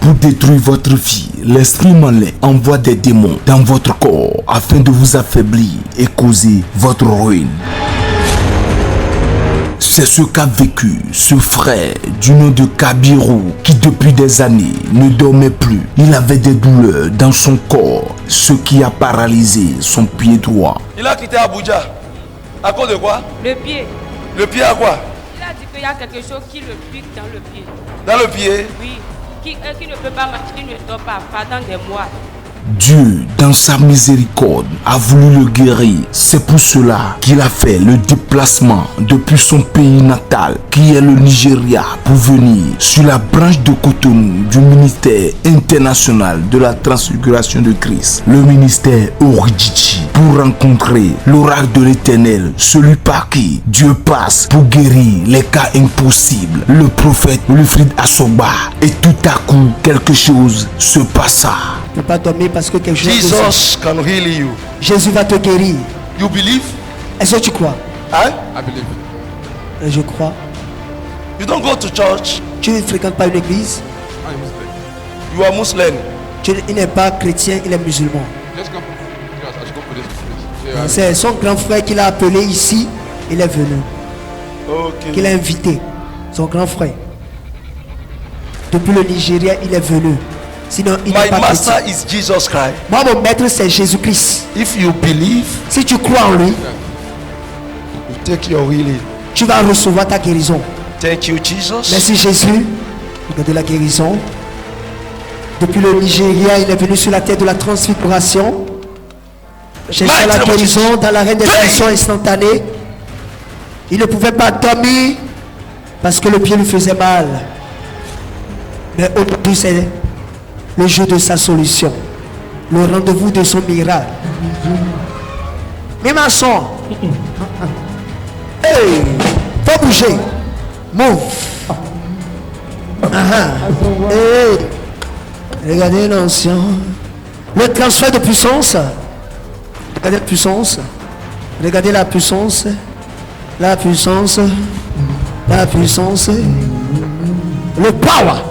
Pour détruire votre vie, l'esprit malin envoie des démons dans votre corps afin de vous affaiblir et causer votre ruine. C'est ce qu'a vécu ce frère du nom de Kabiru qui depuis des années ne dormait plus. Il avait des douleurs dans son corps, ce qui a paralysé son pied droit. Il a quitté Abuja. À cause de quoi? Le pied. Le pied à quoi? Il a dit qu'il y a quelque chose qui le pique dans le pied. Dans le pied? Oui. Qui ne peut pas marcher, qui ne dort pas pendant des mois. Dieu, dans sa miséricorde, a voulu le guérir. C'est pour cela qu'il a fait le déplacement depuis son pays natal, qui est le Nigeria, pour venir sur la branche de Cotonou du ministère international de la transfiguration de Christ, le ministère Oridjichi, pour rencontrer l'oracle de l'Éternel, celui par qui Dieu passe pour guérir les cas impossibles, le prophète Wilfrid Asoba. Et tout à coup, quelque chose se passa. Ne pas dormir parce que quelque chose. Jesus can heal you. Jésus va te guérir. You believe? Est-ce que tu crois? Hein? I believe. Je crois. You don't go to church. Tu ne fréquentes pas une église. I'm Muslim. You are Muslim. Il n'est pas chrétien, il est musulman. Just come. Yes, I should go for this place. C'est son grand frère qui l'a appelé ici. Il est venu. Okay. Qu'il a invité. Son grand frère. Depuis le Nigeria, il est venu. Sinon, il n'est My pas master chrétien. is Jesus Christ. Moi, mon maître, c'est Jésus-Christ. If you believe, Si tu crois en lui, you take your healing. tu vas recevoir ta guérison. Thank you, Jesus. Merci Jésus. Regardez la guérison. Depuis le Nigeria, il est venu sur la terre de la transfiguration. Cherchant la guérison dans l'arène des guérisons instantanées. Il ne pouvait pas dormir parce que le pied lui faisait mal. Mais aujourd'hui, c'est le jour de sa solution. Le rendez-vous de son miracle. Mes maçons. Hey, faut bouger. Move. Hey. Regardez l'ancien. Le transfert de puissance. Regardez la puissance. Regardez la puissance. La puissance. La puissance. Le power.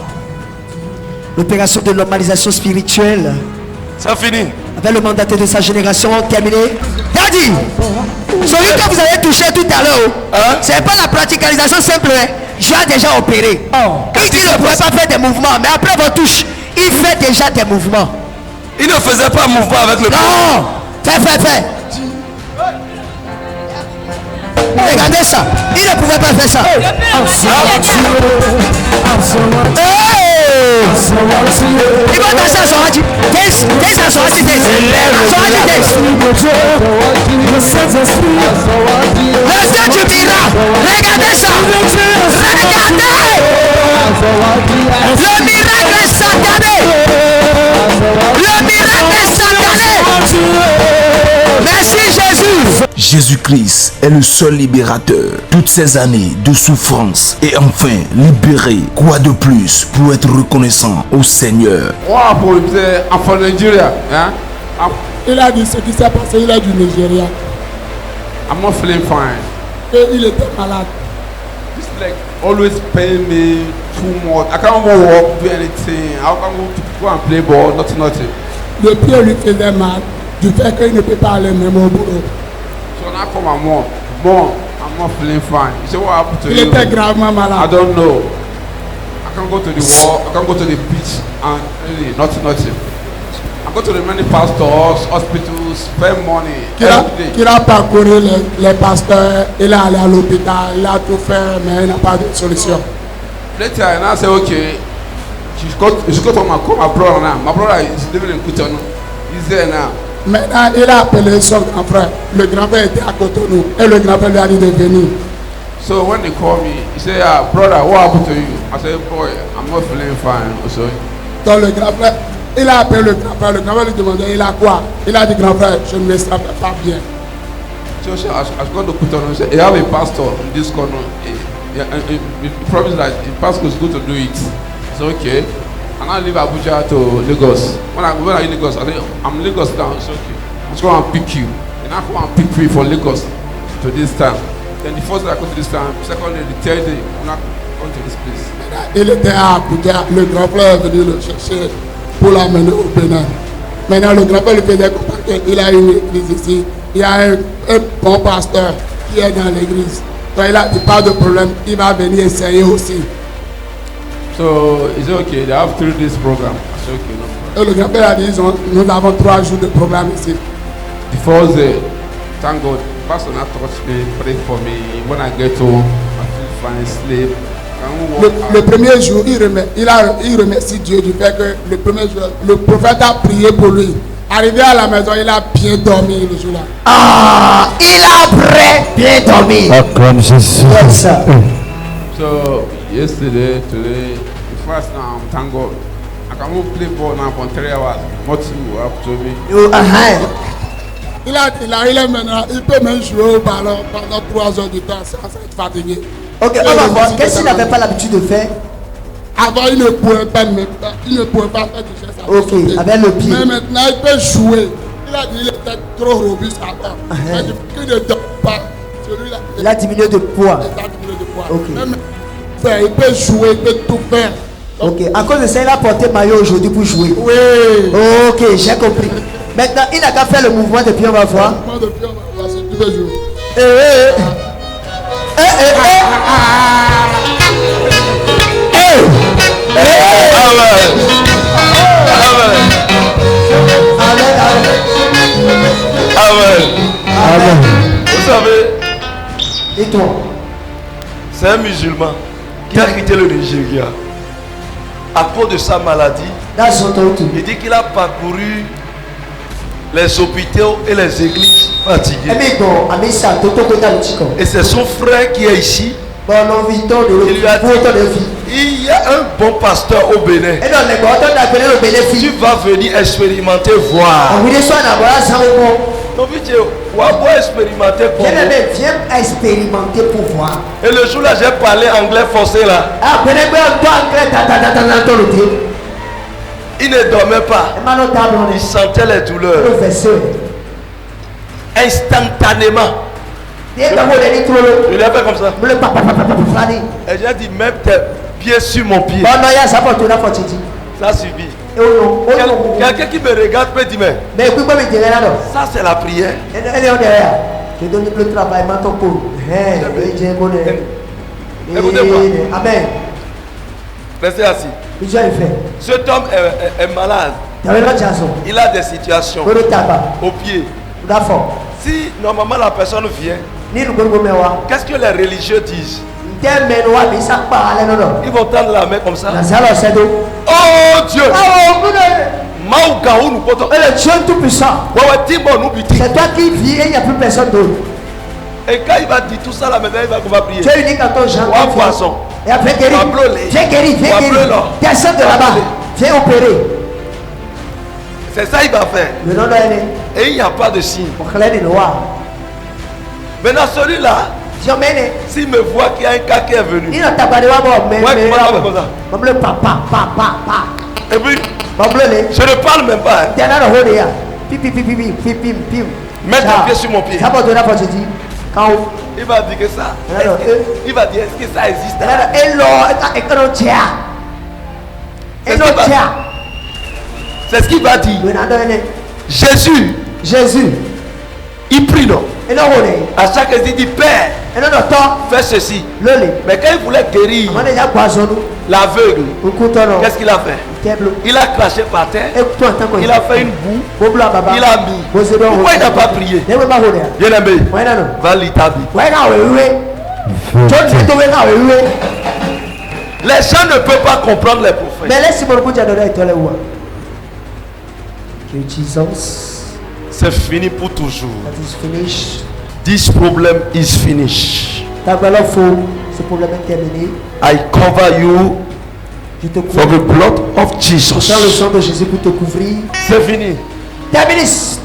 L'opération de normalisation spirituelle. C'est fini. Avec le mandataire de sa génération terminé. Daddy, celui que vous avez touché tout à l'heure, Hein? c'est pas la praticalisation simple. Hein? Dieu a déjà opéré. Il dit qu'il ne pouvait pas faire des mouvements, mais après vos touches, il fait déjà des mouvements. Il ne faisait pas mouvement avec le pied. Non, fais. Regardez ça. Il ne pouvait pas faire ça. Hey! Il va danser à son hadi. Dance à son hadi. Le Dieu du miracle. Regardez ça. Regardez. Le miracle est satané. Le miracle est satané. Merci Jésus. Jésus-Christ est le seul libérateur. Toutes ces années de souffrance et enfin libéré. Quoi de plus pour être reconnaissant au Seigneur? Wow, pour I'm from Nigeria. Yeah? Il a dit ce qui s'est passé, il est du Nigeria. I'm not feeling fine. Et il était malade. This leg always pain me too much. I can't even walk, do anything. I can't go and play ball, nothing. Le pied lui faisait mal, du fait qu'il ne peut pas aller même au boulot. So now I call my mom, I'm not feeling fine. She said, what happened to Il you? était gravement I malade. don't know. I can't go to the wall, I can't go to the beach and really nothing. I go to the many pastors, hospitals, spend money every day. Qu'il a parcouru les pasteurs, il est allé à l'hôpital, il a tout fait, mais il n'a pas de solution. Later and I say, okay, she should go to my brother now. My brother is living in Cotonou. He's there now. Maintenant, il a appelé son grand frère. Le grand frère était à Cotonou et le grand frère lui a dit de venir. So when they call me, he say, brother, what happened to you? I say, boy, I'm not feeling fine. So Donc le grand frère, il a appelé le grand frère lui demandait, il a quoi? Il a dit, grand frère, je ne me sens pas bien. I should go to Cotonou. Say, you have a pastor in this corner. He promised that the pastor is going to do it. I said, okay. And I leave Abuja to Lagos. When I in Lagos, I say, I'm Lagos now. It's okay. I'm just going to pick you. And I come and pick me from Lagos to this town. Then the first day I go to this town, second day, the third day, when I Come to this place. Il était à Abuja, le grand frère est venu le chercher pour l'amener au Bénin. Maintenant, le grand frère lui faisait comprendre qu'il a une église ici. Il y a un bon pasteur qui est dans l'église. Donc il a dit pas de problème, il va venir essayer aussi. So is it okay? They have 3 days program. I said okay, no problem. Et le grand frère a dit, nous avons 3 jours de programme ici. The first day, thank God, pastor now touched me, pray for me. When I get home, I feel fine, sleep. Le premier jour, il remercie Dieu du fait que le premier jour, le prophète a prié pour lui. Arrivé à la maison, il a bien dormi le jour-là. Ah, il a bien dormi. Comme Jésus. Yes, sir. So yesterday, today, the first now, thank God. I can only play ball now for 3 hours. What you have to me? Il est maintenant, il peut même jouer au ballon pendant 3 heures du temps sans être fatigué. Ok, on va voir. Qu'est-ce qu'il n'avait pas l'habitude de faire? Avant, il ne pouvait pas faire du geste. Ok, avec le pied. Mais maintenant, il peut jouer. Il a dit qu'il était trop robuste avant. Il a dit qu'il ne dort pas. Celui-là, Il a diminué de poids. il a diminué de poids. Ok. Même il peut jouer, il peut tout faire. Donc, Ok, à cause de ça, il a porté maillot aujourd'hui pour jouer. oui. Ok, j'ai compris. Maintenant, il n'a qu'à faire le mouvement depuis, on va voir. Moi, depuis, on va voir si tu veux jouer. Eh, eh, eh. Eh, eh, eh. Eh, eh. Amen. Amen. Amen, amen. Amen. Vous savez, Et toi? c'est un musulman qui a quitté le Nigeria à cause de sa maladie. Dans son temps, tout. Il dit qu'il a parcouru les hôpitaux et les églises fatiguées. Mais bon, ami ça, toto kota le chico. Et c'est son frère qui est ici. Bon, non, vito de Il lui a dit, de vie. il y a un bon pasteur au Bénin. Et non, les gars, on a donné le Tu bénéfice. vas venir expérimenter, voir. On voulait soit d'avoir ça au bon. Donc, on va expérimenter pour Viens, vous. mais viens expérimenter pour voir. Et le jour là, j'ai parlé anglais forcé là. Ah, venez, toi, anglais, le thé. Il ne dormait pas. Et maintenant, table, on Il est sentait les douleurs. professeur. Instantanément. Et quand vous allez trop le. Il a fait comme ça. Le papa, Et j'ai dit, même tes pieds sur mon pied. bon, non, il y a ça pour tout là, pour te dire. Ça suffit. Et oh non, oh non. Quelqu'un qui me regarde peut dire, mais Mais écoute, moi, je dirais là, non. ça c'est la prière. Elle est derrière. Je donne le travail, ma ton pot. J'ai un bonheur. Écoutez-moi. Amen. Restez assis. Il a fait. Cet homme est malade. T'avais pas de chanson. Il a des situations Pour le tabac. au pied. D'accord. Si normalement la personne vient, Ni le gros mewa. qu'est-ce que les religieux disent? T'es menoa, mais ça parle, non, non. Ils vont tendre la main comme ça. La salle, c'est d'eau. Oh Dieu! Oh, vous Maoukaou nous potons. Et le Dieu tout-puissant. Ouais, Timon nous butit. C'est toi qui vis et il n'y a plus personne d'autre. Et quand il va dire tout ça là maintenant, il va qu'on va prier. Tu es unique en ton genre. Ouais, poisson. Et après guéri. Viens guéri, viens guéri. Descends de là-bas. Viens opérer. C'est ça qu'il va faire. Le nom de l'année. Et il n'y a pas de signe. Au clair des noirs. Maintenant celui-là, J'emmène. s'il me voit qu'il y a un cas qui est venu, Il n'a pas de bon, mais. ouais, comment on fait comme ça? Comme le papa. Et puis, Comme le lait. je ne parle même pas. Hein. T'es là dans le haut. Pim. Mets ton pied sur mon pied. Ça va donner pour te dire. Quand Il va dire que ça. Alors, Il va dire est-ce que ça existe? C'est ce qu'il va dire. Jésus, Jésus. il prie non. Et non, À chaque fois, il dit Père, et non, non, fais ceci. le lait. Mais quand il voulait guérir On a déjà poisonné. l'aveugle, Écoute, non. qu'est-ce qu'il a fait? Il a craché par terre. Écoute-toi en tant que. Il a fait une boue. Il a mis. Pourquoi Pourquoi il n'a pas prié? Bien aimé, Ouais, non, non. va l'itabi. Ouais, non, oui. Les gens ne peuvent pas comprendre les prophètes. Mais laisse-moi le coup de donner et toi les ouah. Que Jesus. C'est fini pour toujours. That is finished. This problem is finished. Ta valeur faux. Ce problème est terminé. I cover you Je te for couvre. the blood of Dans le Jesus. sang de Jésus pour te couvrir. C'est fini. Terminé.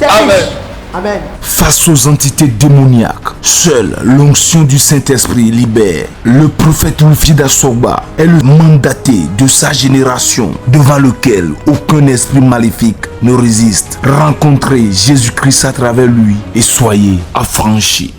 Amen. Amen. Face aux entités démoniaques, seule l'onction du Saint-Esprit libère. Le prophète Wilfried Assogba est le mandaté de sa génération devant lequel aucun esprit maléfique ne résiste. Rencontrez Jésus-Christ à travers lui et soyez affranchis.